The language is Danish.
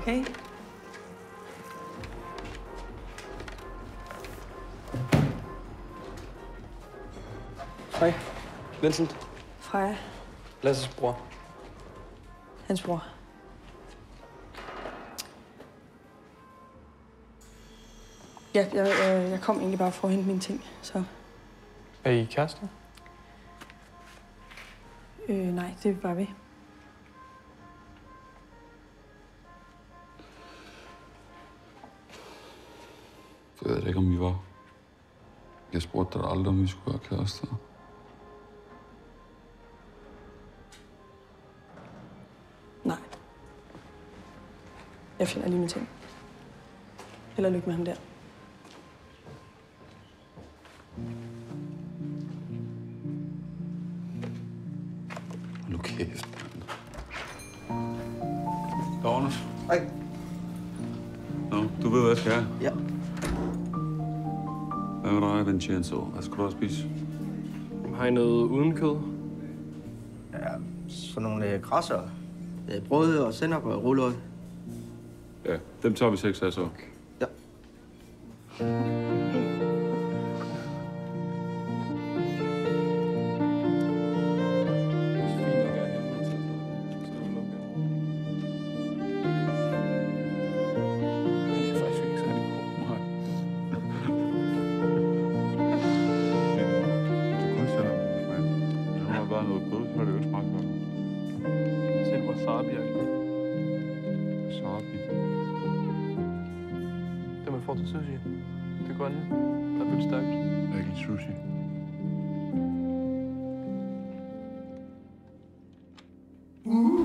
okay? Hej. Vincent. Freja. Lasses bror. Hans bror. Ja, jeg kom egentlig bare for at hente mine ting, så... Er I kærester? Nej, det var vi. Jeg ved ikke, om vi var. Jeg spurgte dig aldrig, om vi skulle være kærester. Nej. Jeg finder lige mine ting. Held og lykke med ham der. Nu kæft, mand. Agnes. Hej. Nå, du ved, hvad jeg skal have. Ja. Hvad med dig, Vincenzo? Hvad skal du også spise? Har I noget uden kød? Ja, sådan nogle krasser. Brød og sennep og rulløg. Ja, dem tager vi 6 af så. Ja. Selv wasabi. Wasabi. Det man får til sushi. Det grønne. Der er lidt stærkt. Jeg kan ikke sushi. Uh.